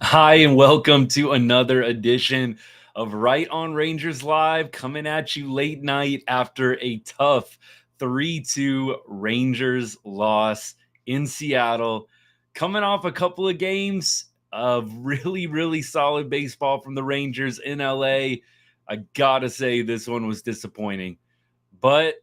Hi, and welcome to another edition of Right on Rangers Live, coming at you late night after a tough 3-2 Rangers loss in Seattle. Coming off a couple of games of really solid baseball from the Rangers in LA. I gotta say, this one was disappointing, but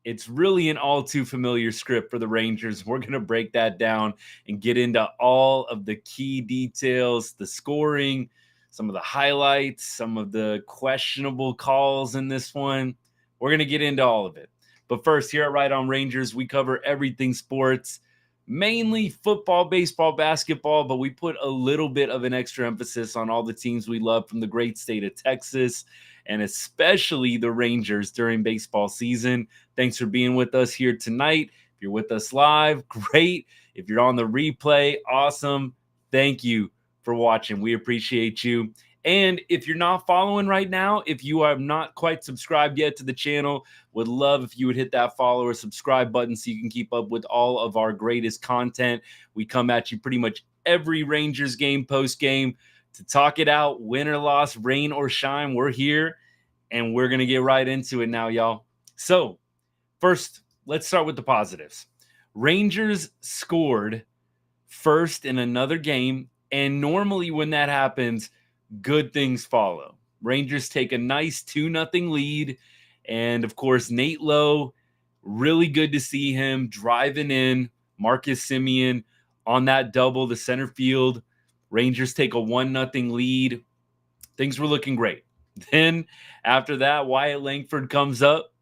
it's really an all too familiar script for the Rangers. We're going to break that down and get into all of the key details, the scoring, some of the highlights, some of the questionable calls in this one. We're going to get into all of it. But first, here at Right on Rangers, we cover everything sports, mainly football, baseball, basketball, but we put a little bit of an extra emphasis on all the teams we love from the great state of Texas, and especially the Rangers during baseball season. Thanks for being with us here tonight. If you're with us live, great. If you're on the replay, awesome. Thank you for watching. We appreciate you. And if you're not following right now, if you are not quite subscribed yet to the channel, would love if you would hit that follow or subscribe button so you can keep up with all of our greatest content. We come at you pretty much every Rangers game, post game, to talk it out, win or loss, rain or shine. We're here, and we're going to get right into it now, y'all. So, first, let's start with the positives. Rangers scored first in another game, and normally when that happens, good things follow. Rangers take a nice 2-0 lead, and of course, Nate Lowe, really good to see him driving in Marcus Semien on that double to center field. Rangers take a 1-0 lead. Things were looking great. Then after that, Wyatt Langford comes up,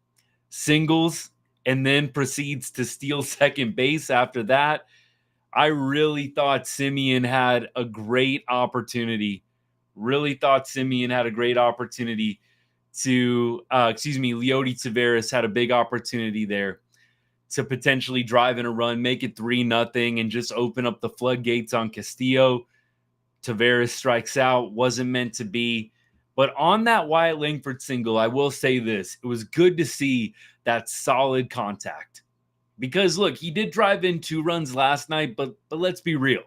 singles, and then proceeds to steal second base after that. I really thought Semien had a great opportunity. Leody Taveras had a big opportunity there to potentially drive in a run, make it 3-0, and just open up the floodgates on Castillo. Taveras strikes out, wasn't meant to be. But on that Wyatt Langford single, I will say this. It was good to see that solid contact. Because, look, he did drive in 2 runs last night, but let's be real.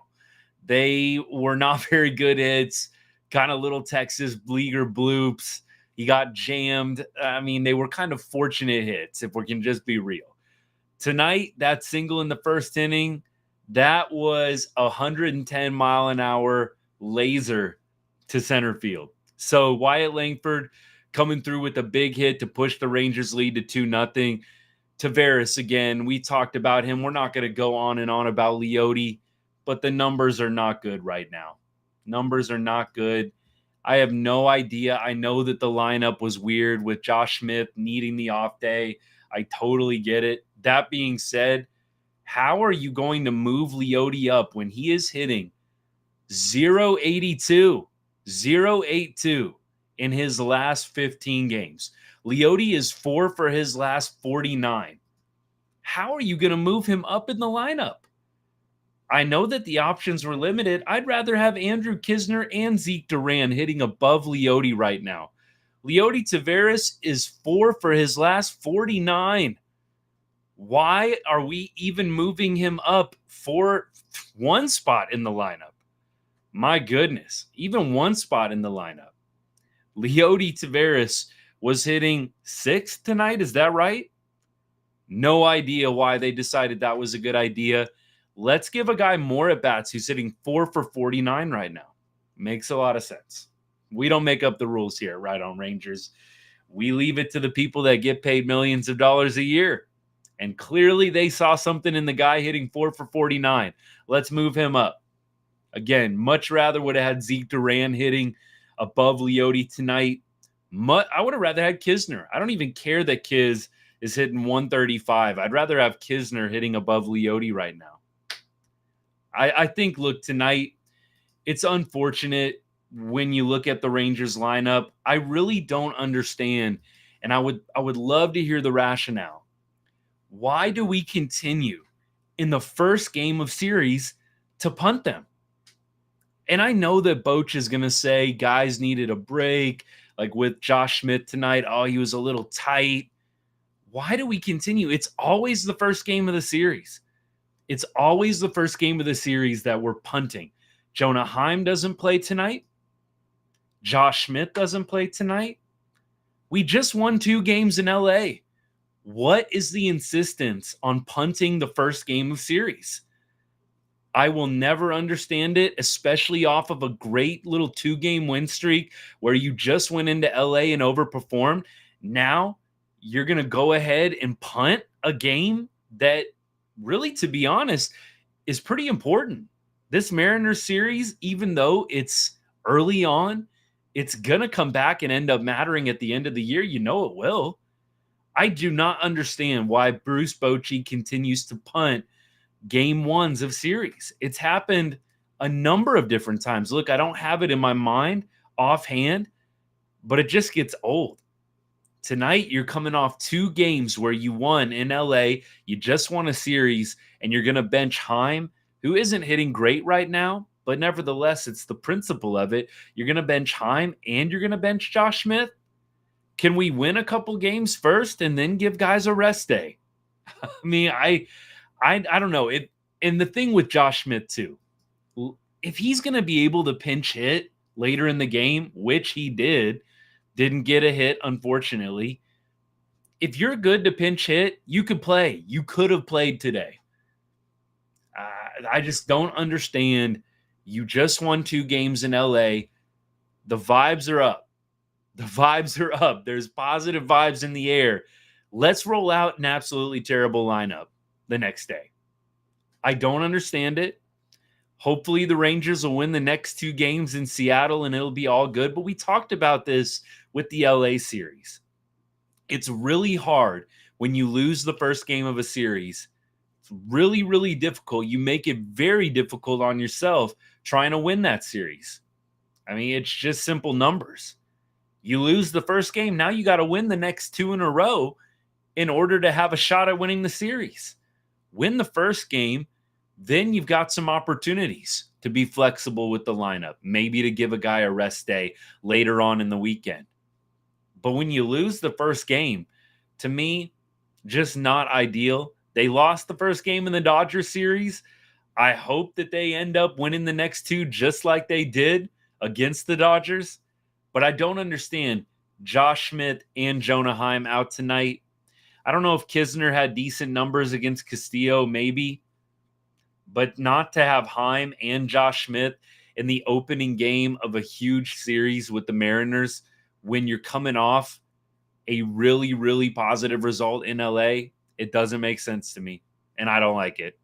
They were not very good hits, kind of little Texas leaguer bloops. He got jammed. I mean, they were kind of fortunate hits, if we can just be real. Tonight, that single in the first inning, that was a 110-mile-an-hour laser to center field. So Wyatt Langford coming through with a big hit to push the Rangers lead to 2-0. Taveras, again, we talked about him. We're not going to go on and on about Leody, but the numbers are not good right now. Numbers are not good. I have no idea. I know that the lineup was weird with Josh Smith needing the off day. I totally get it. That being said, how are you going to move Leody up when he is hitting 0.82, 0.82 in his last 15 games? Leody is 4 for his last 49. How are you going to move him up in the lineup? I know that the options were limited. I'd rather have Andrew Knizner and Zeke Duran hitting above Leody right now. Leody Taveras is 4 for his last 49. Why are we even moving him up for one spot in the lineup? My goodness, even one spot in the lineup. Leody Taveras was hitting 6th tonight. Is that right? No idea why they decided that was a good idea. Let's give a guy more at-bats who's hitting 4 for 49 right now. Makes a lot of sense. We don't make up the rules here, right on Rangers. We leave it to the people that get paid millions of dollars a year. And clearly they saw something in the guy hitting 4 for 49. Let's move him up. Again, much rather would have had Zeke Duran hitting above Leody tonight. I would have rather had Knizner. I don't even care that Kiz is hitting 135. I'd rather have Knizner hitting above Leody right now. I think, look, tonight, it's unfortunate when you look at the Rangers lineup. I really don't understand, and I would love to hear the rationale. Why do we continue in the first game of series to punt them? And I know that Boch is going to say guys needed a break, like with Josh Smith tonight. Oh, he was a little tight. Why do we continue? It's always the first game of the series. It's always the first game of the series that we're punting. Jonah Heim doesn't play tonight. Josh Smith doesn't play tonight. We just won 2 games in LA. What is the insistence on punting the first game of series? I will never understand it, especially off of a great little 2-game win streak where you just went into LA and overperformed. Now you're going to go ahead and punt a game that really, to be honest, is pretty important. This Mariners series, even though it's early on, it's going to come back and end up mattering at the end of the year. You know it will. I do not understand why Bruce Bochy continues to punt game ones of series. It's happened a number of different times. Look, I don't have it in my mind offhand, but it just gets old. Tonight, you're coming off 2 games where you won in LA. You just won a series, and you're going to bench Heim, who isn't hitting great right now, but nevertheless, it's the principle of it. You're going to bench Heim, and you're going to bench Josh Smith. Can we win a couple games first and then give guys a rest day? I mean, I don't know. And the thing with Josh Smith too, if he's going to be able to pinch hit later in the game, which he didn't get a hit, unfortunately. If you're good to pinch hit, you could play. You could have played today. I just don't understand. You just won 2 games in LA. The vibes are up. The vibes are up. There's positive vibes in the air. Let's roll out an absolutely terrible lineup the next day. I don't understand it. Hopefully the Rangers will win the next 2 games in Seattle and it'll be all good. But we talked about this with the LA series. It's really hard when you lose the first game of a series. It's really, really difficult. You make it very difficult on yourself trying to win that series. I mean, it's just simple numbers. You lose the first game, now you got to win the next 2 in a row in order to have a shot at winning the series. Win the first game, then you've got some opportunities to be flexible with the lineup, maybe to give a guy a rest day later on in the weekend. But when you lose the first game, to me, just not ideal. They lost the first game in the Dodgers series. I hope that they end up winning the next 2 just like they did against the Dodgers. But I don't understand Josh Smith and Jonah Heim out tonight. I don't know if Kisner had decent numbers against Castillo, maybe. But not to have Heim and Josh Smith in the opening game of a huge series with the Mariners when you're coming off a really, really positive result in LA, it doesn't make sense to me. And I don't like it.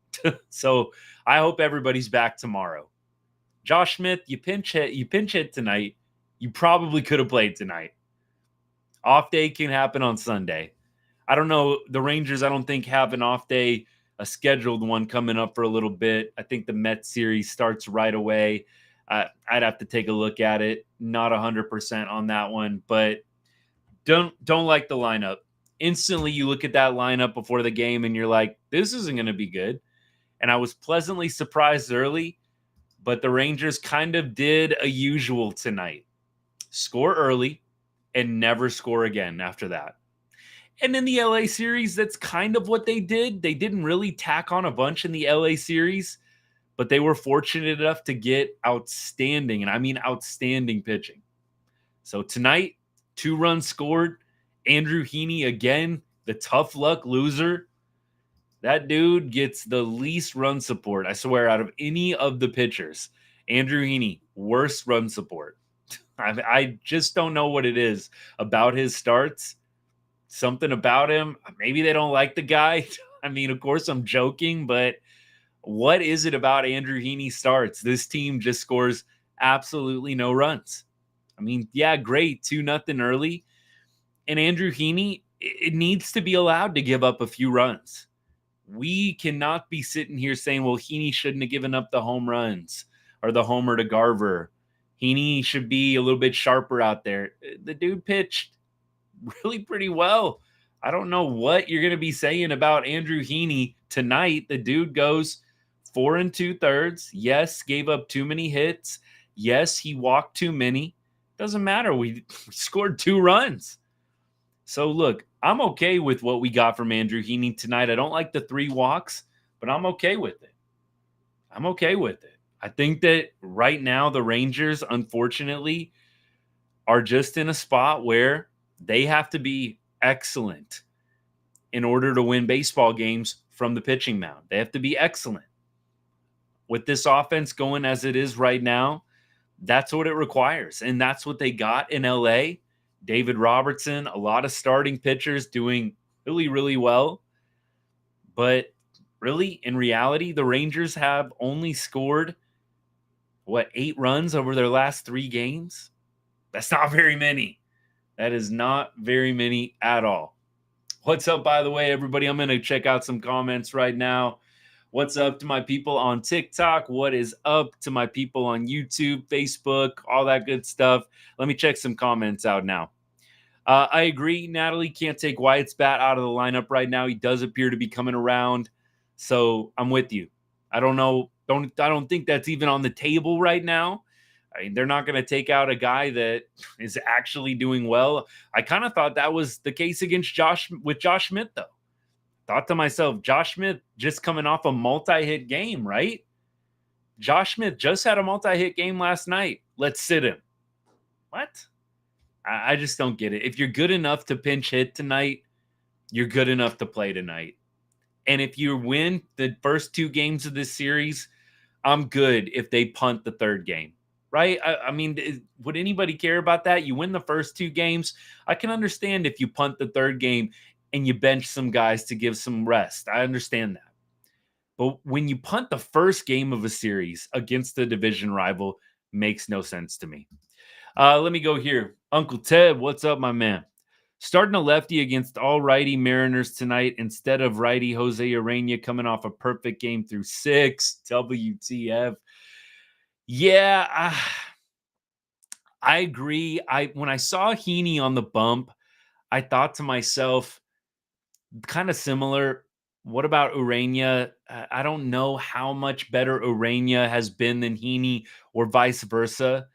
So I hope everybody's back tomorrow. Josh Smith, you pinch hit tonight. You probably could have played tonight. Off day can happen on Sunday. I don't know. The Rangers, I don't think, have an off day, a scheduled one coming up for a little bit. I think the Mets series starts right away. I'd have to take a look at it. Not 100% on that one, but don't like the lineup. Instantly, you look at that lineup before the game and you're like, this isn't going to be good. And I was pleasantly surprised early, but the Rangers kind of did a usual tonight. Score early and never score again after that. And in the LA series, that's kind of what they did. They didn't really tack on a bunch in the LA series, but they were fortunate enough to get outstanding, and I mean outstanding pitching. So tonight, 2 runs scored. Andrew Heaney, again, the tough luck loser. That dude gets the least run support, I swear, out of any of the pitchers. Andrew Heaney, worst run support. I just don't know what it is about his starts. Something about him. Maybe they don't like the guy. I mean, of course, I'm joking, but what is it about Andrew Heaney starts? This team just scores absolutely no runs. I mean, yeah, great, 2-0 early. And Andrew Heaney, it needs to be allowed to give up a few runs. We cannot be sitting here saying, well, Heaney shouldn't have given up the home runs or the homer to Garver. Heaney should be a little bit sharper out there. The dude pitched really pretty well. I don't know what you're going to be saying about Andrew Heaney tonight. The dude goes 4 2/3. Yes, gave up too many hits. Yes, he walked too many. Doesn't matter. We scored 2 runs. So look, I'm okay with what we got from Andrew Heaney tonight. I don't like the 3 walks, but I'm okay with it. I'm okay with it. I think that right now the Rangers, unfortunately, are just in a spot where they have to be excellent in order to win baseball games from the pitching mound. They have to be excellent. With this offense going as it is right now, that's what it requires. And that's what they got in LA. David Robertson, a lot of starting pitchers doing really, really well. But really, in reality, the Rangers have only scored, 8 runs over their last 3 games? That's not very many. That is not very many at all. What's up, by the way, everybody? I'm going to check out some comments right now. What's up to my people on TikTok? What is up to my people on YouTube, Facebook, all that good stuff? Let me check some comments out now. I agree. Natalie can't take Wyatt's bat out of the lineup right now. He does appear to be coming around. So I'm with you. I don't know. I don't think that's even on the table right now. I mean, they're not going to take out a guy that is actually doing well. I kind of thought that was the case against Josh Schmidt, though. Thought to myself, Josh Schmidt just coming off a multi-hit game, right? Josh Schmidt just had a multi-hit game last night. Let's sit him. What? I just don't get it. If you're good enough to pinch hit tonight, you're good enough to play tonight. And if you win the first 2 games of this series, I'm good if they punt the 3rd game, right? I mean, would anybody care about that? You win the first 2 games. I can understand if you punt the 3rd game and you bench some guys to give some rest. I understand that. But when you punt the first game of a series against a division rival, makes no sense to me. Let me go here. Uncle Ted, what's up, my man? Starting a lefty against all righty Mariners tonight instead of righty Jose Urena coming off a perfect game through 6. WTF. Yeah, I agree. When I saw Heaney on the bump, I thought to myself, kind of similar. What about Urena? I don't know how much better Urena has been than Heaney or vice versa,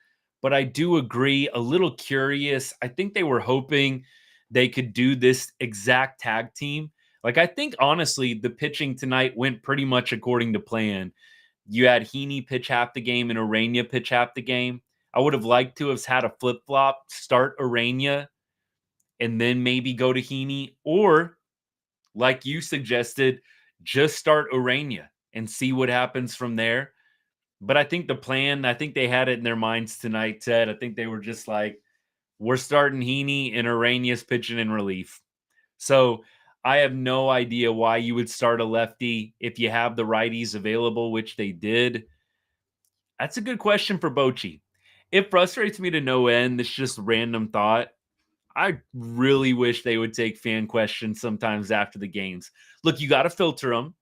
but I do agree. A little curious. I think they were hoping they could do this exact tag team. Like, I think honestly, the pitching tonight went pretty much according to plan. You had Heaney pitch half the game and Urena pitch half the game. I would have liked to have had a flip flop, start Urena, and then maybe go to Heaney, or like you suggested, just start Urena and see what happens from there. But I think the plan, I think they had it in their minds tonight, Ted. I think they were just like, we're starting Heaney and Urena's pitching in relief. So I have no idea why you would start a lefty if you have the righties available, which they did. That's a good question for Bochy. It frustrates me to no end. It's just random thought. I really wish they would take fan questions sometimes after the games. Look, you got to filter them.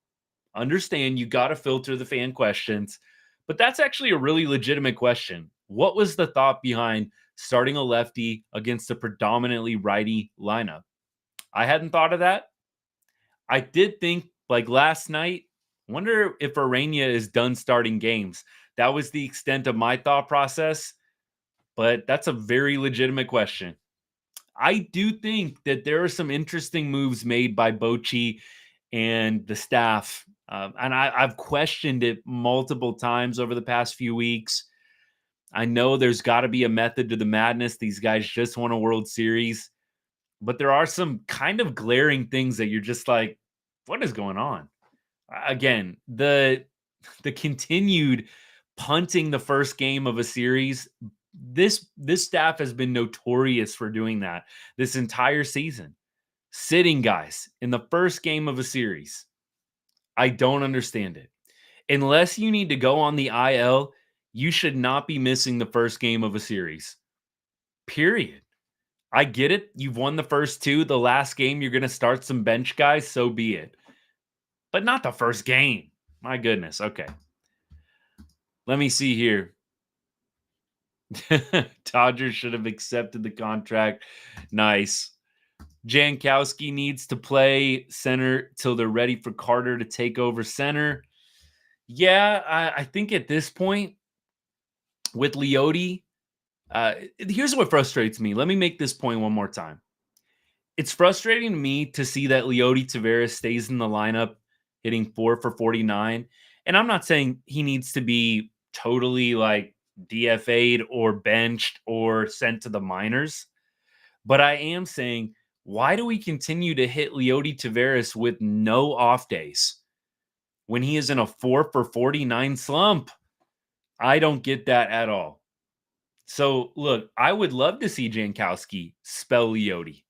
Understand you got to filter the fan questions. But that's actually a really legitimate question. What was the thought behind starting a lefty against a predominantly righty lineup? I hadn't thought of that. I did think, like last night, wonder if Urena is done starting games. That was the extent of my thought process. But that's a very legitimate question. I do think that there are some interesting moves made by Bochy and the staff. And I've questioned it multiple times over the past few weeks. I know there's got to be a method to the madness. These guys just won a World Series. But there are some kind of glaring things that you're just like, what is going on? Again, the continued punting the first game of a series, this staff has been notorious for doing that this entire season. Sitting guys in the first game of a series. I don't understand it. Unless you need to go on the IL, you should not be missing the first game of a series. Period. I get it. You've won the first 2. The last game, you're going to start some bench guys. So be it. But not the first game. My goodness. Okay. Let me see here. Dodgers should have accepted the contract. Nice. Jankowski needs to play center till they're ready for Carter to take over center. Yeah, I think at this point with Leote, here's what frustrates me. Let me make this point one more time. It's frustrating to me to see that Leote Taveras stays in the lineup hitting 4 for 49. And I'm not saying he needs to be totally like DFA'd or benched or sent to the minors. But I am saying, why do we continue to hit Leody Taveras with no off days when he is in a 4 for 49 slump? I don't get that at all. So, look, I would love to see Jankowski spell Leody.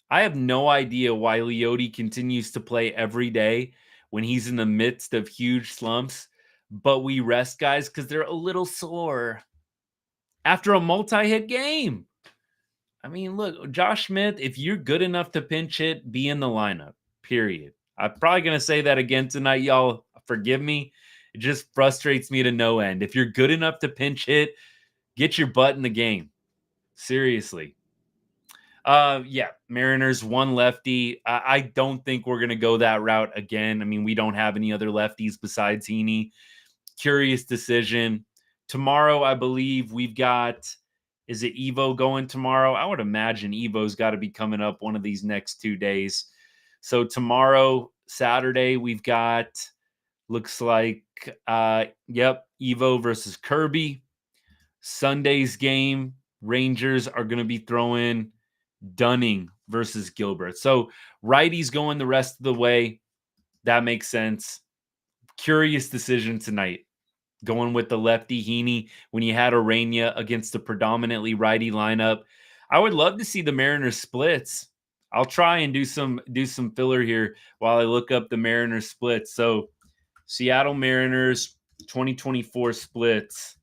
I have no idea why Leody continues to play every day when he's in the midst of huge slumps, but we rest guys because they're a little sore after a multi-hit game. I mean, look, Josh Smith, if you're good enough to pinch hit, be in the lineup, period. I'm probably going to say that again tonight, y'all. Forgive me. It just frustrates me to no end. If you're good enough to pinch hit, get your butt in the game. Seriously. Yeah, Mariners, one lefty. I don't think we're going to go that route again. I mean, we don't have any other lefties besides Heaney. Curious decision. Tomorrow, I believe we've got, is it Evo going tomorrow? I would imagine Evo's got to be coming up one of these next 2 days. So tomorrow, Saturday, we've got, looks like, Evo versus Kirby. Sunday's game, Rangers are going to be throwing Dunning versus Gilbert. So righties going the rest of the way. That makes sense. Curious decision tonight. Going with the lefty Heaney when you had Arena against the predominantly righty lineup. I would love to see the Mariners splits. I'll try and do some filler here while I look up the Mariners splits. So Seattle Mariners 2024 splits.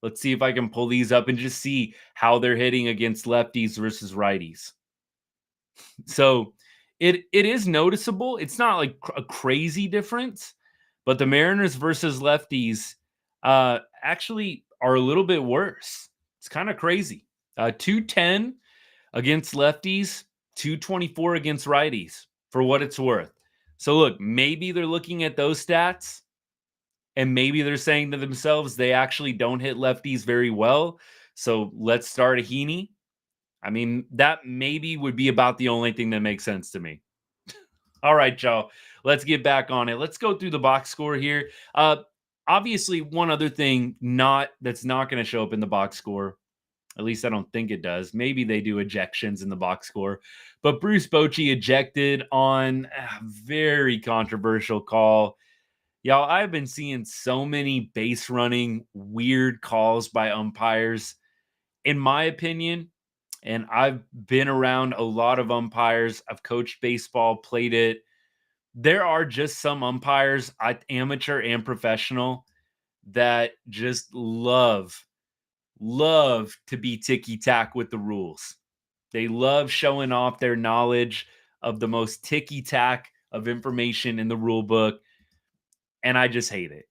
Let's see if I can pull these up and just see how they're hitting against lefties versus righties. So it is noticeable. It's not like a crazy difference, but the Mariners versus lefties actually are a little bit worse. It's kind of crazy. 210 against lefties, 224 against righties, for what it's worth. So look, maybe they're looking at those stats and maybe they're saying to themselves they actually don't hit lefties very well. So let's start a Heaney. I mean, that maybe would be about the only thing that makes sense to me. All right, y'all. Let's get back on it. Let's go through the box score here. Obviously, one other thing that's not going to show up in the box score. At least I don't think it does. Maybe they do ejections in the box score. But Bruce Bochy ejected on a very controversial call. Y'all, I've been seeing so many base running weird calls by umpires. In my opinion, and I've been around a lot of umpires. I've coached baseball, played it. There are just some umpires, amateur and professional, that just love to be ticky-tack with the rules. They love showing off their knowledge of the most ticky-tack of information in the rule book, and I just hate it.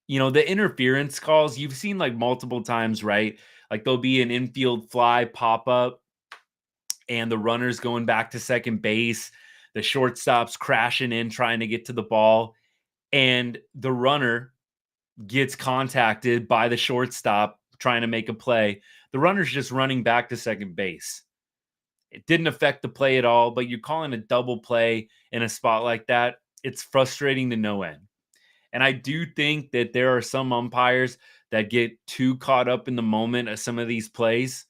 You know, the interference calls, you've seen like multiple times, right? Like there'll be an infield fly pop up and the runner's going back to second base. The shortstop's crashing in, trying to get to the ball. And the runner gets contacted by the shortstop trying to make a play. The runner's just running back to second base. It didn't affect the play at all, but you're calling a double play in a spot like that. It's frustrating to no end. And I do think that there are some umpires that get too caught up in the moment of some of these plays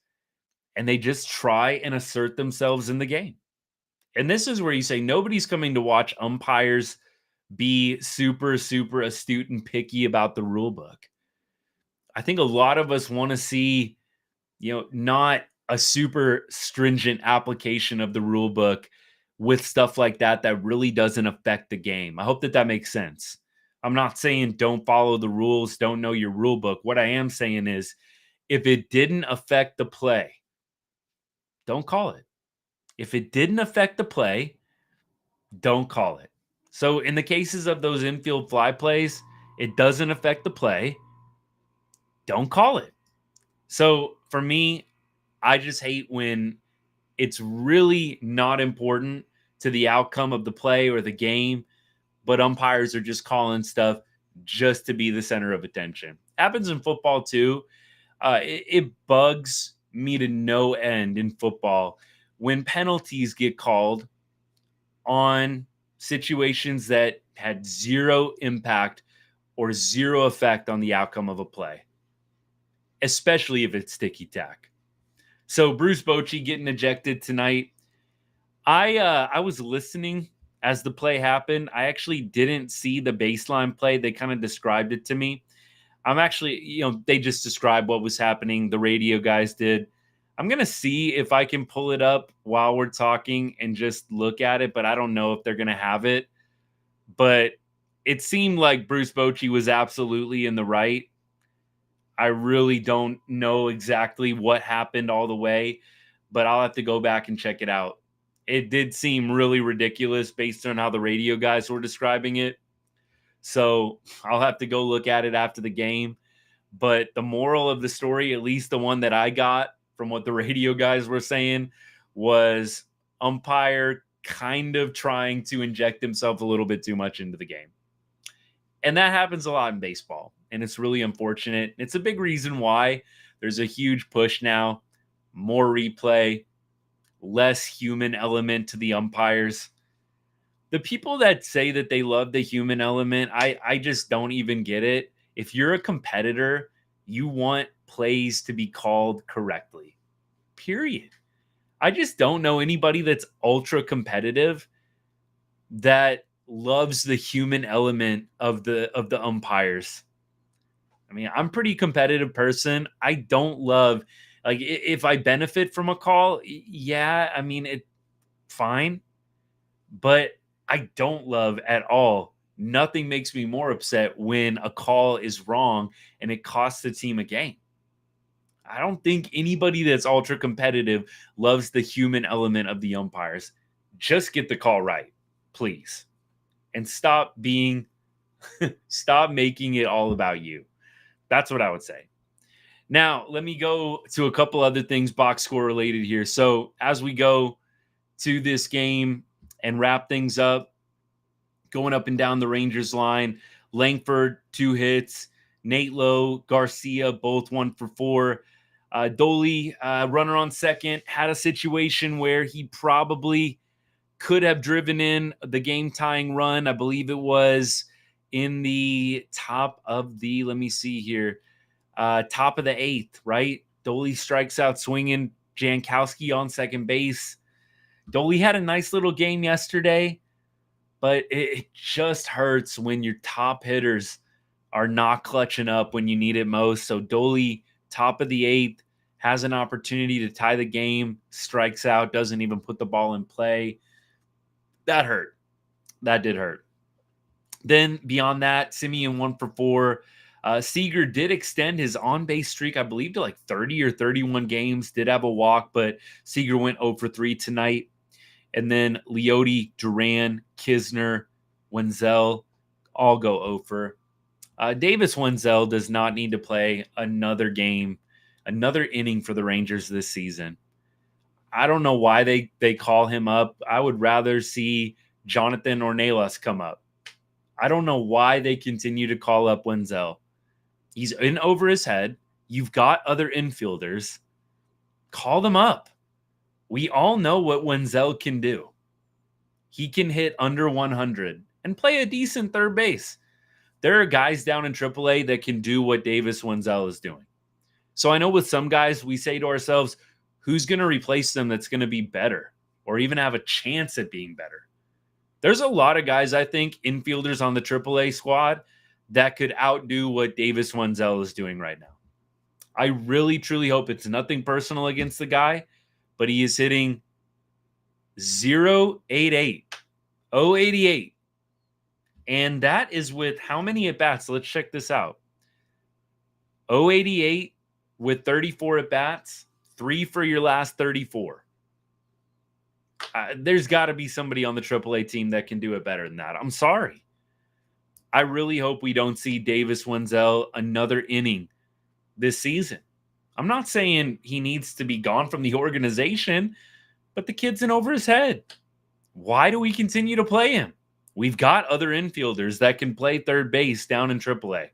and they just try and assert themselves in the game. And this is where you say nobody's coming to watch umpires be super, super astute and picky about the rule book. I think a lot of us want to see, not a super stringent application of the rule book with stuff like that really doesn't affect the game. I hope that makes sense. I'm not saying don't follow the rules, don't know your rule book. What I am saying is if it didn't affect the play, don't call it. If it didn't affect the play, don't call it. So in the cases of those infield fly plays, it doesn't affect the play, don't call it. So for me, I just hate when it's really not important to the outcome of the play or the game, but umpires are just calling stuff just to be the center of attention. Happens in football too. It bugs me to no end in football when penalties get called on situations that had zero impact or zero effect on the outcome of a play, especially if it's ticky tack. So Bruce Bochy getting ejected tonight. I was listening as the play happened. I actually didn't see the baseline play. They kind of described it to me. I'm actually, they just described what was happening. The radio guys did. I'm going to see if I can pull it up while we're talking and just look at it, but I don't know if they're going to have it. But it seemed like Bruce Bochy was absolutely in the right. I really don't know exactly what happened all the way, but I'll have to go back and check it out. It did seem really ridiculous based on how the radio guys were describing it. So I'll have to go look at it after the game. But the moral of the story, at least the one that I got from what the radio guys were saying, was umpire kind of trying to inject himself a little bit too much into the game. And that happens a lot in baseball. And it's really unfortunate. It's a big reason why there's a huge push now, more replay, less human element to the umpires. The people that say that they love the human element, I just don't even get it. If you're a competitor, you want plays to be called correctly. Period. I just don't know anybody that's ultra competitive that loves the human element of the umpires. I mean, I'm a pretty competitive person. I don't love, like, if I benefit from a call, yeah, I mean, it fine, but I don't love at all. Nothing makes me more upset when a call is wrong and it costs the team a game. I don't think anybody that's ultra competitive loves the human element of the umpires. Just get the call right, please. And stop making it all about you. That's what I would say. Now, let me go to a couple other things box score related here. So, as we go to this game and wrap things up, going up and down the Rangers line, Langford, 2 hits, Nate Lowe, Garcia, both 1 for 4. Doley, runner on second, had a situation where he probably could have driven in the game-tying run. I believe it was in the top of the, let me see here, top of the 8th, right? Doley strikes out swinging, Jankowski on second base. Doley had a nice little game yesterday, but it just hurts when your top hitters are not clutching up when you need it most. So Doley, top of the 8th, has an opportunity to tie the game, strikes out, doesn't even put the ball in play. That hurt. That did hurt. Then beyond that, Simeon 1 for 4. Seager did extend his on-base streak, I believe, to like 30 or 31 games. Did have a walk, but Seager went 0 for 3 tonight. And then Leote, Duran, Kisner, Wenzel all go 0 for. Davis Wenzel does not need to play another game, another inning for the Rangers this season. I don't know why they call him up. I would rather see Jonathan Ornelas come up. I don't know why they continue to call up Wenzel. He's in over his head. You've got other infielders. Call them up. We all know what Wenzel can do. He can hit under 100 and play a decent third base. There are guys down in AAA that can do what Davis Wenzel is doing. So I know with some guys, we say to ourselves, who's going to replace them that's going to be better or even have a chance at being better? There's a lot of guys, I think, infielders on the AAA squad that could outdo what Davis Wenzel is doing right now. I really, truly hope it's nothing personal against the guy, but he is hitting 0.88, 0.88. And that is with how many at-bats? Let's check this out. 0.88 with 34 at-bats, 3 for your last 34. There's got to be somebody on the AAA team that can do it better than that. I'm sorry. I really hope we don't see Davis Wenzel another inning this season. I'm not saying he needs to be gone from the organization, but the kid's in over his head. Why do we continue to play him? We've got other infielders that can play third base down in AAA.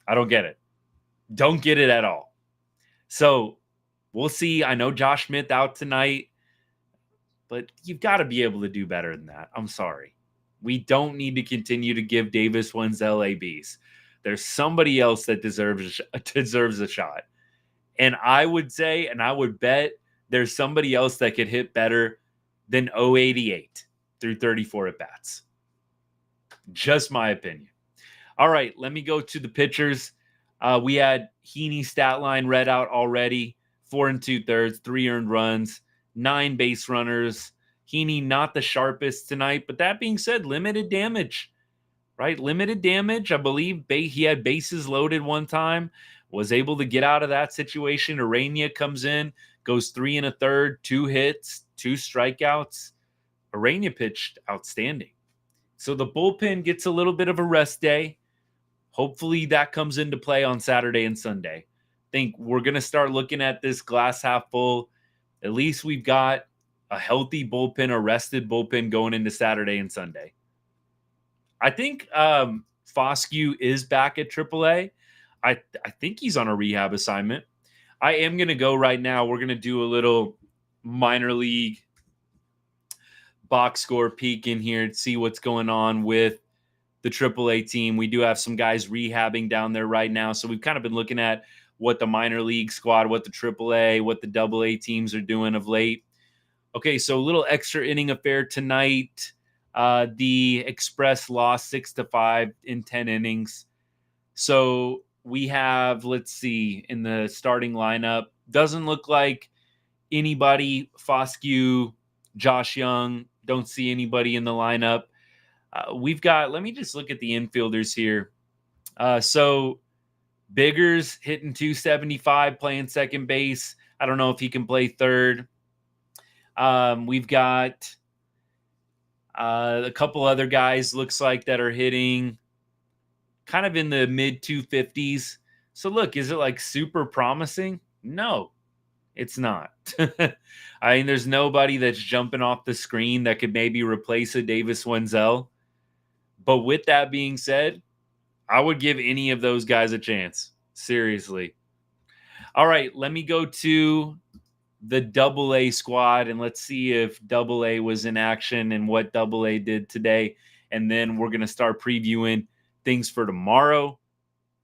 I don't get it. Don't get it at all. So we'll see. I know Josh Smith out tonight, but you've got to be able to do better than that. I'm sorry. We don't need to continue to give Davis Wenzel ABs. there's somebody else that deserves a shot. And I would say, and I would bet, there's somebody else that could hit better than 088 through 34 at bats. Just my opinion. All right, let me go to the pitchers. We had Heaney stat line read out already. 4 2/3, 3 earned runs, 9 base runners. Heaney not the sharpest tonight, but that being said, limited damage, right? Limited damage. I believe he had bases loaded one time, was able to get out of that situation. Arania comes in, goes 3 1/3, 2 hits, 2 strikeouts. Arania pitched outstanding. So the bullpen gets a little bit of a rest day. Hopefully that comes into play on Saturday and Sunday. I think we're going to start looking at this glass half full. At least we've got a healthy bullpen, a rested bullpen going into Saturday and Sunday. I think Foscue is back at AAA. I think he's on a rehab assignment. I am going to go right now. We're going to do a little minor league box score peek in here to see what's going on with the AAA team. We do have some guys rehabbing down there right now. So we've kind of been looking at what the minor league squad, what the AAA, what the AA teams are doing of late. Okay, so a little extra inning affair tonight. The Express lost 6-5 in 10 innings. So we have, let's see, in the starting lineup, doesn't look like anybody. Foscue, Josh Young, don't see anybody in the lineup. We've got, let me just look at the infielders here. So Biggers hitting 275, playing second base. I don't know if he can play third. We've got a couple other guys, looks like, that are hitting kind of in the mid 250s. So look, is it like super promising? No, it's not. I mean, there's nobody that's jumping off the screen that could maybe replace a Davis Wenzel. But with that being said, I would give any of those guys a chance. Seriously. All right, let me go to the AA squad and let's see if AA was in action and what AA did today. And then we're going to start previewing things for tomorrow.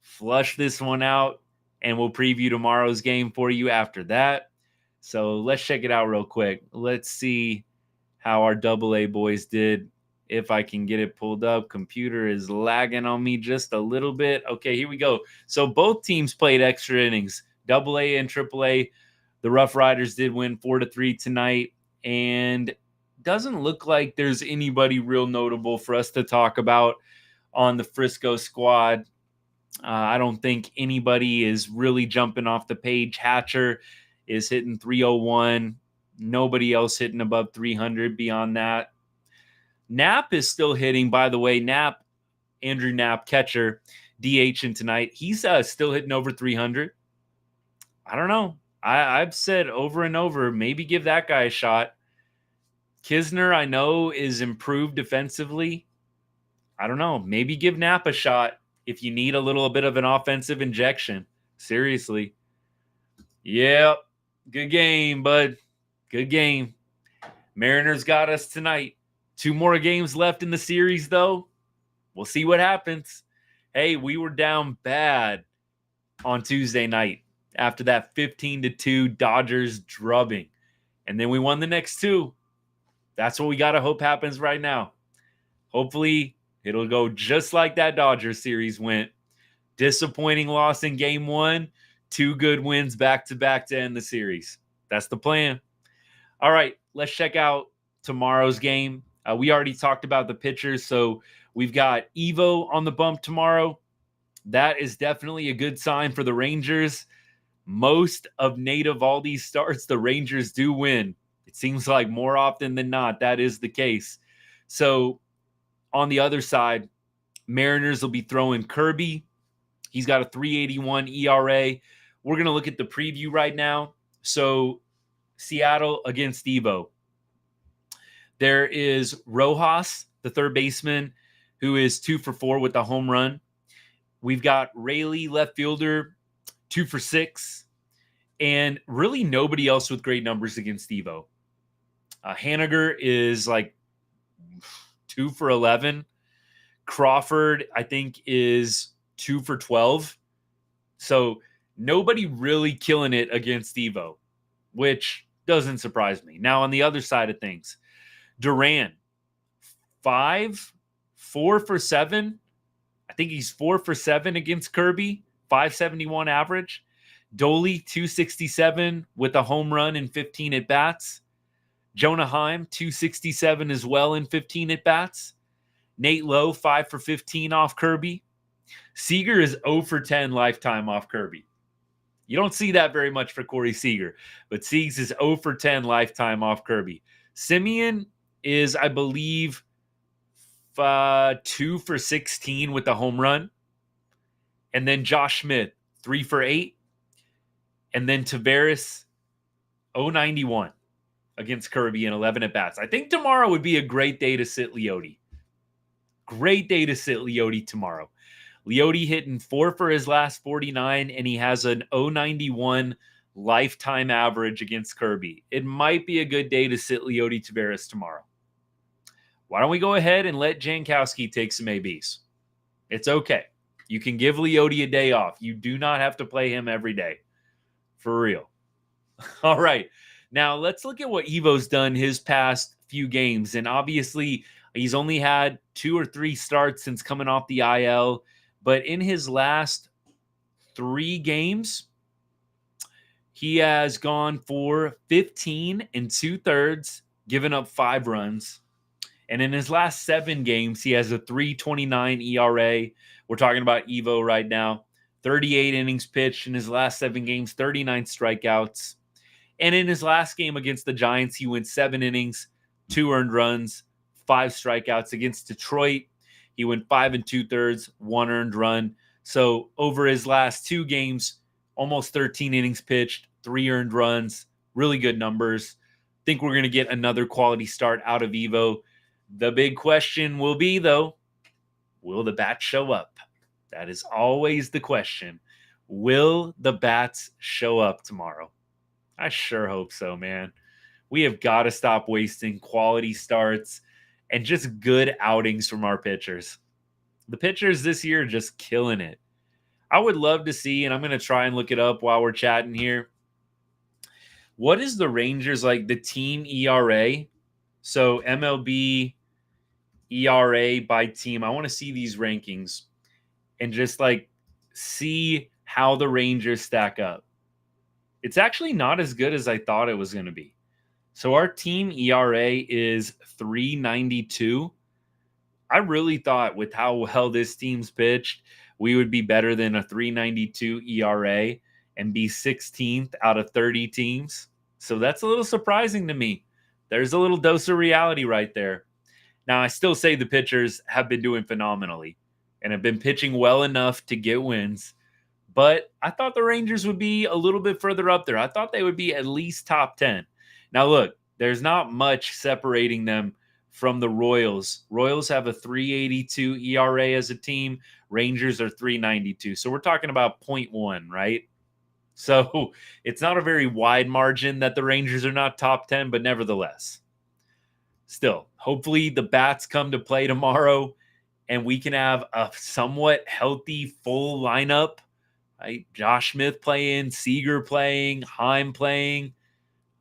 Flush this one out, and we'll preview tomorrow's game for you after that. So let's check it out real quick. Let's see how our AA boys did. If I can get it pulled up. Computer is lagging on me just a little bit. Okay, here we go. So both teams played extra innings, AA and AAA. The Rough Riders did win 4-3 tonight, and doesn't look like there's anybody real notable for us to talk about on the Frisco squad. I don't think anybody is really jumping off the page. Hatcher is hitting 301. Nobody else hitting above 300 beyond that. Knapp is still hitting, by the way. Andrew Knapp, catcher, DHing tonight. He's still hitting over 300. I don't know. I've said over and over, maybe give that guy a shot. Kisner, I know, is improved defensively. I don't know. Maybe give Knapp a shot if you need a little bit of an offensive injection. Seriously. Yep. Good game, bud. Good game. Mariners got us tonight. 2 more games left in the series, though. We'll see what happens. Hey, we were down bad on Tuesday night after that 15-2 Dodgers drubbing. And then we won the next 2. That's what we got to hope happens right now. Hopefully, it'll go just like that Dodgers series went. Disappointing loss in game 1. 2 good wins back-to-back to end the series. That's the plan. All right, let's check out tomorrow's game. We already talked about the pitchers, so we've got Evo on the bump tomorrow. That is definitely a good sign for the Rangers. Most of Nate Eovaldi's starts, the Rangers do win. It seems like more often than not, that is the case. So on the other side, Mariners will be throwing Kirby. He's got a 3.81 ERA. We're going to look at the preview right now. So Seattle against Evo. There is Rojas, the third baseman, who is 2 for 4 with a home run. We've got Rayleigh, left fielder, 2 for 6. And really nobody else with great numbers against Evo. Haniger is like 2 for 11. Crawford, I think, is 2 for 12. So nobody really killing it against Evo, which doesn't surprise me. Now, on the other side of things, Duran, 4 for 7. I think he's 4 for 7 against Kirby, 571 average. Doley, 267 with a home run and 15 at bats. Jonah Heim, 267 as well in 15 at bats. Nate Lowe, 5 for 15 off Kirby. Seager is 0 for 10 lifetime off Kirby. You don't see that very much for Corey Seager, but Siegs is 0 for 10 lifetime off Kirby. Simeon is, I believe, 2 for 16 with the home run. And then Josh Smith, 3 for 8. And then Tavares, 091 against Kirby in 11 at-bats. I think tomorrow would be a great day to sit Leote. Great day to sit Leote tomorrow. Leote hitting 4 for his last 49, and he has an 091 lifetime average against Kirby. It might be a good day to sit Leote Tavares tomorrow. Why don't we go ahead and let Jankowski take some ABs? It's okay. You can give Leote a day off. You do not have to play him every day. For real. All right. Now, let's look at what Evo's done his past few games. And obviously, he's only had 2 or 3 starts since coming off the IL. But in his last 3 games, he has gone for 15 2/3, given up 5 runs. And in his last 7 games, he has a 3.29 ERA. We're talking about Evo right now. 38 innings pitched in his last 7 games, 39 strikeouts. And in his last game against the Giants, he went 7 innings, 2 earned runs, 5 strikeouts. Against Detroit, he went 5 2/3, 1 earned run. So over his last 2 games, almost 13 innings pitched, 3 earned runs, really good numbers. Think we're going to get another quality start out of Evo. The big question will be, though, will the bats show up? That is always the question. Will the bats show up tomorrow? I sure hope so, man. We have got to stop wasting quality starts and just good outings from our pitchers. The pitchers this year are just killing it. I would love to see, and I'm going to try and look it up while we're chatting here. What is the Rangers, like, the team ERA? So MLB ERA by team. I want to see these rankings and just like see how the Rangers stack up. It's actually not as good as I thought it was going to be. So our team ERA is 3.92. I really thought with how well this team's pitched, we would be better than a 3.92 ERA and be 16th out of 30 teams. So that's a little surprising to me. There's a little dose of reality right there. Now, I still say the pitchers have been doing phenomenally and have been pitching well enough to get wins. But I thought the Rangers would be a little bit further up there. I thought they would be at least top 10. Now, look, there's not much separating them from the Royals. Royals have a 3.82 ERA as a team. Rangers are 3.92. So we're talking about 0.1, right? So it's not a very wide margin that the Rangers are not top 10, but nevertheless. Still, hopefully the bats come to play tomorrow and we can have a somewhat healthy full lineup. Right? Josh Smith playing, Seager playing, Heim playing.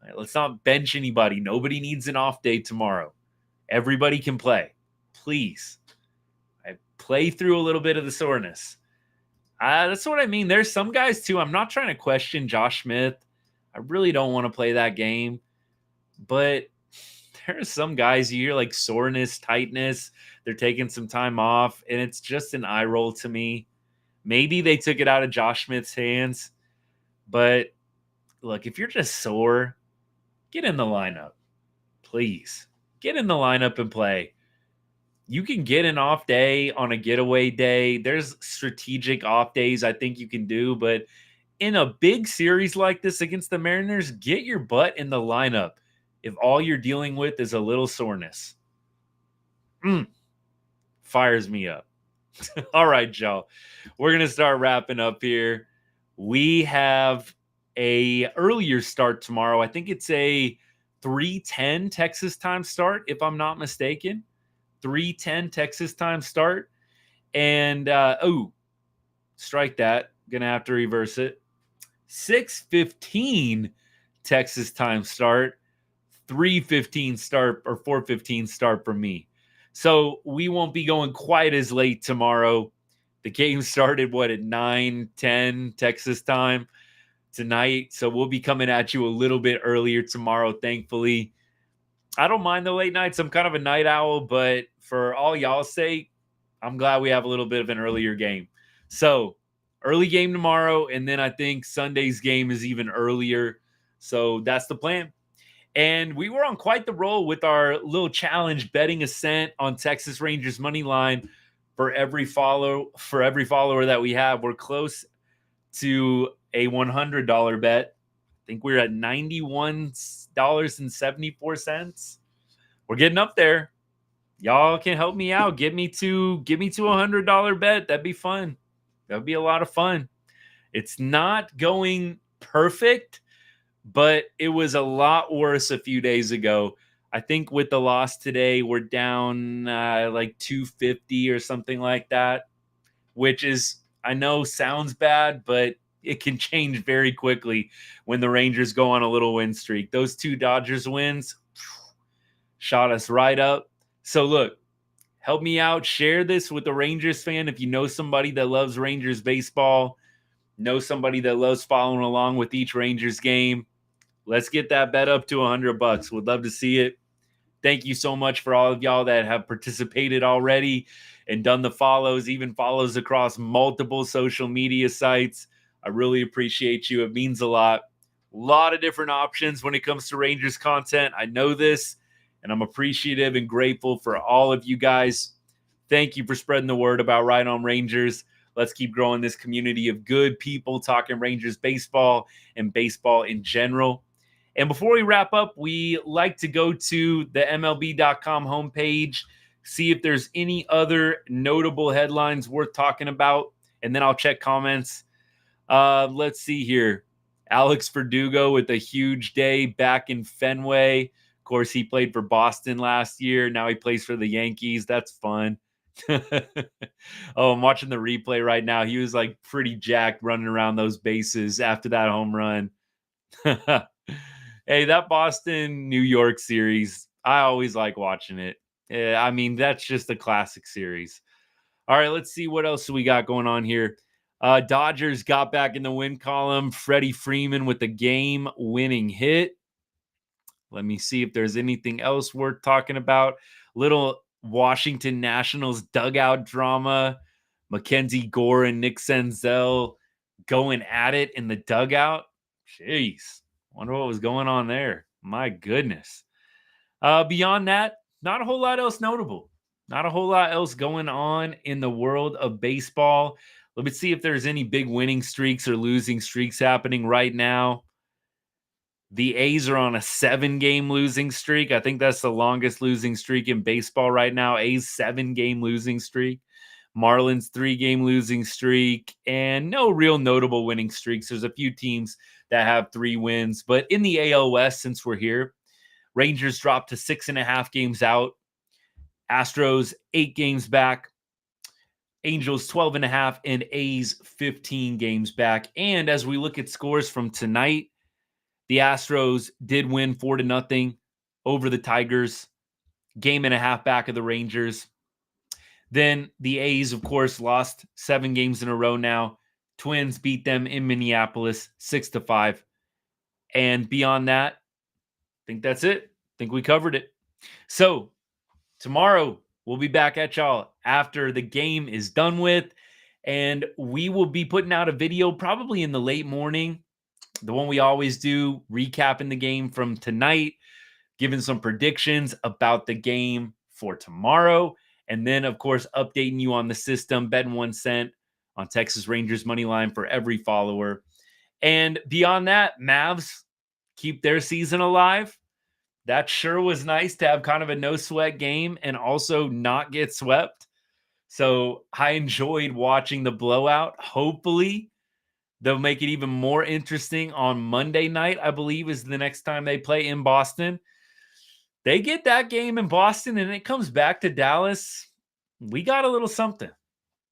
Right, let's not bench anybody. Nobody needs an off day tomorrow. Everybody can play. Please. Right, play through a little bit of the soreness. That's what I mean. There's some guys, too. I'm not trying to question Josh Smith. I really don't want to play that game. But there are some guys you hear like soreness, tightness. They're taking some time off, and it's just an eye roll to me. Maybe they took it out of Josh Smith's hands. But look, if you're just sore, get in the lineup. Please. Get in the lineup and play. You can get an off day on a getaway day. There's strategic off days I think you can do. But in a big series like this against the Mariners, get your butt in the lineup if all you're dealing with is a little soreness. Fires me up. All right, Joe. We're going to start wrapping up here. We have a earlier start tomorrow. I think it's a 3:10 Texas time start, if I'm not mistaken. 3:10 Texas time start. And, strike that. Gonna have to reverse it. 6:15 Texas time start. 3:15 start or 4:15 start for me. So we won't be going quite as late tomorrow. The game started at 9:10 Texas time tonight. So we'll be coming at you a little bit earlier tomorrow, thankfully. I don't mind the late nights. I'm kind of a night owl, but for all y'all's sake, I'm glad we have a little bit of an earlier game. So early game tomorrow, and then I think Sunday's game is even earlier. So that's the plan. And we were on quite the roll with our little challenge betting ascent on Texas Rangers money line for every follower that we have. We're close to a $100 bet. I think we're at $91.74. We're getting up there. Y'all can help me out. Get me to $100 bet. That'd be fun. That'd be a lot of fun. It's not going perfect, but it was a lot worse a few days ago. I think with the loss today, we're down like 250 or something like that, which is, I know sounds bad, but it can change very quickly when the Rangers go on a little win streak. Those 2 Dodgers wins shot us right up. So look, help me out. Share this with a Rangers fan. If you know somebody that loves Rangers baseball, know somebody that loves following along with each Rangers game, let's get that bet up to $100. Would love to see it. Thank you so much for all of y'all that have participated already and done the follows, even follows across multiple social media sites. I really appreciate you. It means a lot. A lot of different options when it comes to Rangers content. I know this, and I'm appreciative and grateful for all of you guys. Thank you for spreading the word about Right On Rangers. Let's keep growing this community of good people talking Rangers baseball and baseball in general. And before we wrap up, we like to go to the MLB.com homepage, see if there's any other notable headlines worth talking about, and then I'll check comments. Let's see here. Alex Verdugo with a huge day back in Fenway. Of course, he played for Boston last year. Now he plays for the Yankees. That's fun. Oh, I'm watching the replay right now. He was like pretty jacked running around those bases after that home run. Hey, that Boston New York series, I always like watching it. I mean, that's just a classic series. All right, let's see what else we got going on here. Dodgers got back in the win column. Freddie Freeman with the game-winning hit. Let me see if there's anything else worth talking about. Little Washington Nationals dugout drama. Mackenzie Gore and Nick Senzel going at it in the dugout. Jeez. Wonder what was going on there. My goodness. Beyond that, not a whole lot else notable. Not a whole lot else going on in the world of baseball. Let me see if there's any big winning streaks or losing streaks happening right now. The A's are on a 7-game losing streak. I think that's the longest losing streak in baseball right now. A's 7-game losing streak. Marlins 3-game losing streak, and no real notable winning streaks. There's a few teams that have 3 wins, but in the AL West, since we're here, Rangers dropped to 6.5 games out. Astros 8 games back. Angels 12.5, and A's 15 games back. And as we look at scores from tonight, the Astros did win 4-0 over the Tigers. 1.5 back of the Rangers. Then the A's, of course, lost 7 games in a row now. Twins beat them in Minneapolis 6-5. And beyond that, I think that's it. I think we covered it. So tomorrow, we'll be back at y'all after the game is done with. And we will be putting out a video probably in the late morning. The one we always do, recapping the game from tonight, giving some predictions about the game for tomorrow. And then, of course, updating you on the system, betting 1 cent on Texas Rangers money line for every follower. And beyond that, Mavs keep their season alive. That sure was nice to have kind of a no-sweat game and also not get swept. So I enjoyed watching the blowout. Hopefully, they'll make it even more interesting on Monday night, I believe, is the next time they play in Boston. They get that game in Boston and it comes back to Dallas. We got a little something.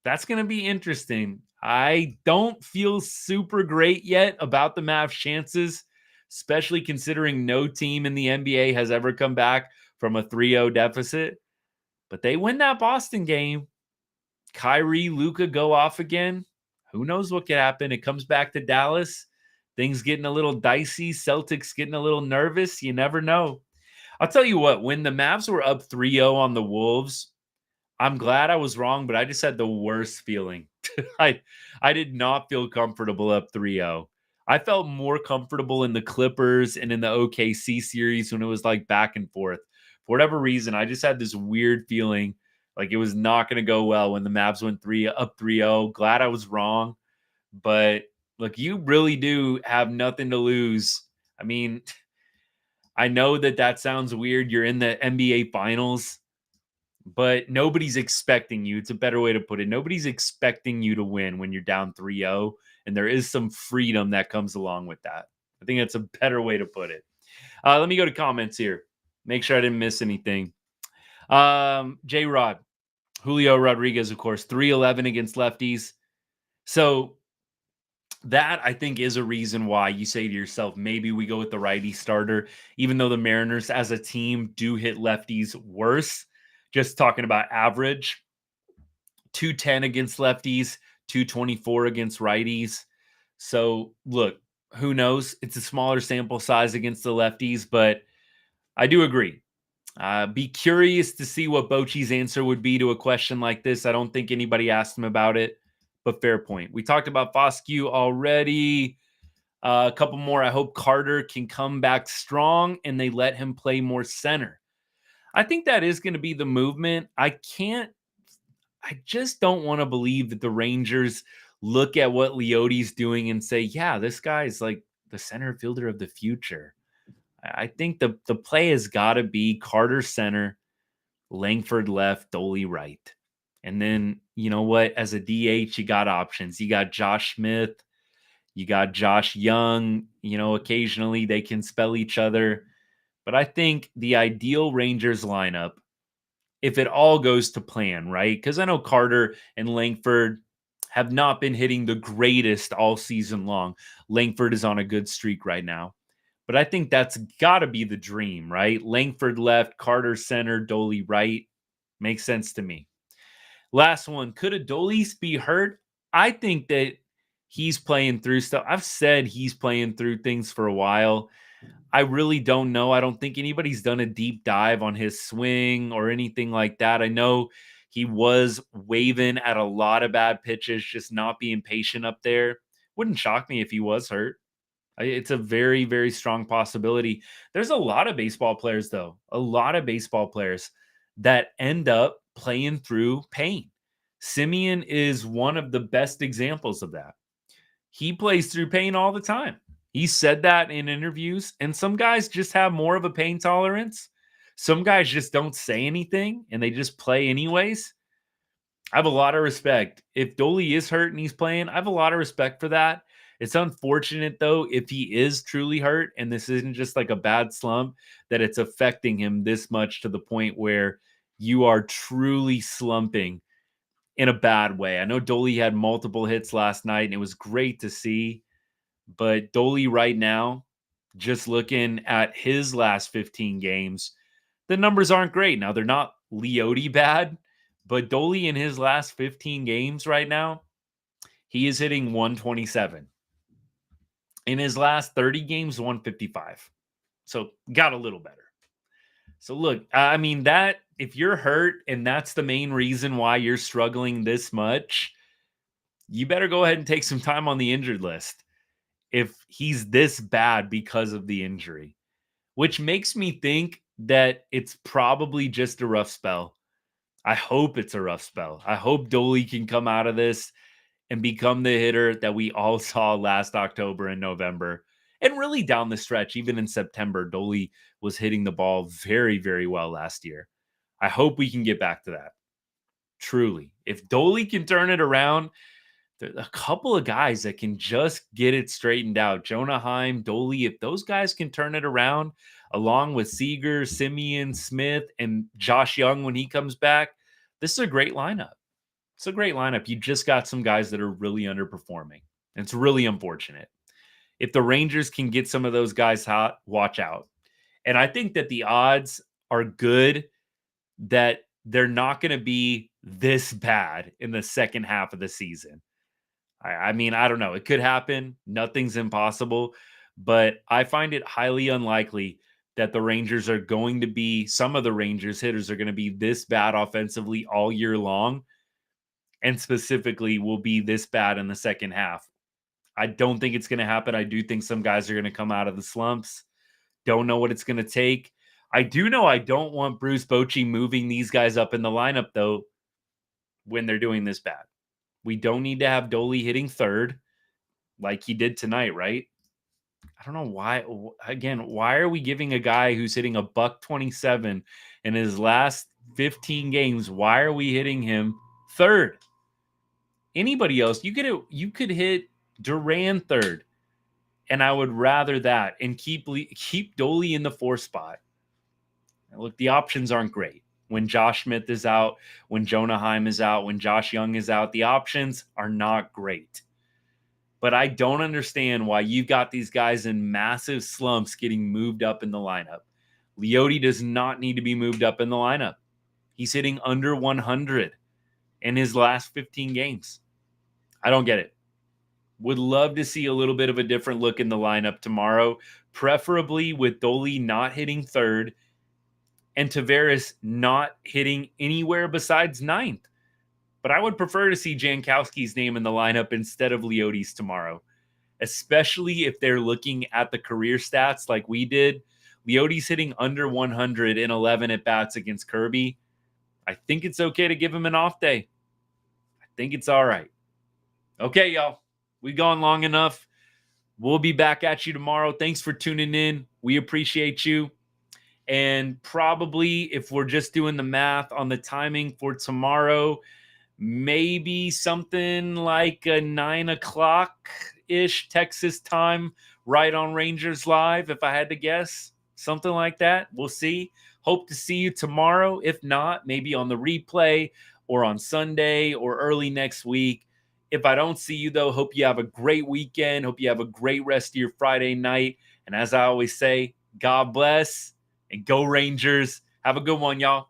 That's going to be interesting. I don't feel super great yet about the Mavs' chances, especially considering no team in the NBA has ever come back from a 3-0 deficit. But they win that Boston game. Kyrie, Luka go off again. Who knows what could happen? It comes back to Dallas. Things getting a little dicey. Celtics getting a little nervous. You never know. I'll tell you what, when the Mavs were up 3-0 on the Wolves, I'm glad I was wrong, but I just had the worst feeling. I I did not feel comfortable up 3-0. I felt more comfortable in the Clippers and in the OKC series when it was like back and forth. For whatever reason, I just had this weird feeling like it was not going to go well when the Mavs went 3-0. Glad I was wrong, but look, you really do have nothing to lose. I mean, I know that that sounds weird. You're in the NBA finals, but nobody's expecting you. It's a better way to put it. Nobody's expecting you to win when you're down 3-0, and there is some freedom that comes along with that. I think that's a better way to put it. Let me go to comments here. Make sure I didn't miss anything. J Rod, Julio Rodriguez, of course, 311 against lefties. So that I think is a reason why you say to yourself, maybe we go with the righty starter, even though the Mariners as a team do hit lefties worse. Just talking about average, 210 against lefties, 224 against righties. So look, who knows? It's a smaller sample size against the lefties, but I do agree. Be curious to see what Bochy's answer would be to a question like this. I don't think anybody asked him about it, but fair point. We talked about Foscue already. A couple more. I hope Carter can come back strong and they let him play more center. I think that is going to be the movement. I just don't want to believe that the Rangers look at what Leote's doing and say, yeah, this guy is like the center fielder of the future. I think the play has got to be Carter center, Langford left, Doley right. And then, you know what? As a DH, you got options. You got Josh Smith, you got Josh Young. You know, occasionally they can spell each other. But I think the ideal Rangers lineup, if it all goes to plan, right? Because I know Carter and Langford have not been hitting the greatest all season long. Langford is on a good streak right now. But I think that's got to be the dream, right? Langford left, Carter center, Doley right. Makes sense to me. Last one. Could Adolis be hurt? I think that he's playing through stuff. I've said he's playing through things for a while. I really don't know. I don't think anybody's done a deep dive on his swing or anything like that. I know he was waving at a lot of bad pitches, just not being patient up there. Wouldn't shock me if he was hurt. It's a very, very strong possibility. There's a lot of baseball players, though, a lot of baseball players that end up playing through pain. Simeon is one of the best examples of that. He plays through pain all the time. He said that in interviews, and some guys just have more of a pain tolerance. Some guys just don't say anything and they just play anyways. I have a lot of respect. If Doley is hurt and he's playing, I have a lot of respect for that. It's unfortunate, though, if he is truly hurt and this isn't just like a bad slump, that it's affecting him this much to the point where you are truly slumping in a bad way. I know Doley had multiple hits last night and it was great to see, but Doley right now, just looking at his last 15 games, the numbers aren't great. Now, they're not Leote bad, but Doley in his last 15 games right now, he is hitting 127. In his last 30 games, 155. So got a little better. So look, I mean, that if you're hurt and that's the main reason why you're struggling this much, you better go ahead and take some time on the injured list if he's this bad because of the injury, which makes me think that it's probably just a rough spell. I hope it's a rough spell. I hope Doley can come out of this and become the hitter that we all saw last October and November. And really down the stretch, even in September, Doley was hitting the ball very, very well last year. I hope we can get back to that. Truly. If Doley can turn it around, there's a couple of guys that can just get it straightened out. Jonah Heim, Doley, if those guys can turn it around, along with Seager, Simeon, Smith, and Josh Young when he comes back, this is a great lineup. It's a great lineup. You just got some guys that are really underperforming. It's really unfortunate. If the Rangers can get some of those guys hot, watch out. And I think that the odds are good that they're not going to be this bad in the second half of the season. I mean, I don't know. It could happen. Nothing's impossible. But I find it highly unlikely that the Rangers are going to be, some of the Rangers hitters are going to be this bad offensively all year long. And specifically will be this bad in the second half. I don't think it's going to happen. I do think some guys are going to come out of the slumps. Don't know what it's going to take. I do know I don't want Bruce Bochy moving these guys up in the lineup, though, when they're doing this bad. We don't need to have Dolly hitting third like he did tonight, right? I don't know why. Again, why are we giving a guy who's hitting a $127 in his last 15 games? Why are we hitting him third? Anybody else, you could hit Duran third, and I would rather that and keep Dolly in the 4 spot. Look, the options aren't great. When Josh Smith is out, when Jonah Heim is out, when Josh Young is out, the options are not great. But I don't understand why you've got these guys in massive slumps getting moved up in the lineup. Leote does not need to be moved up in the lineup. He's hitting under 100 in his last 15 games. I don't get it. Would love to see a little bit of a different look in the lineup tomorrow, preferably with Dolly not hitting third and Tavares not hitting anywhere besides ninth. But I would prefer to see Jankowski's name in the lineup instead of Leote's tomorrow, especially if they're looking at the career stats like we did. Leote's hitting under 100 in 11 at-bats against Kirby. I think it's okay to give him an off day. I think it's all right. Okay, y'all. We've gone long enough. We'll be back at you tomorrow. Thanks for tuning in. We appreciate you. And probably if we're just doing the math on the timing for tomorrow, maybe something like a 9 o'clock-ish Texas time, right on Rangers Live, if I had to guess. Something like that. We'll see. Hope to see you tomorrow. If not, maybe on the replay or on Sunday or early next week. If I don't see you, though, hope you have a great weekend. Hope you have a great rest of your Friday night. And as I always say, God bless and go Rangers. Have a good one, y'all.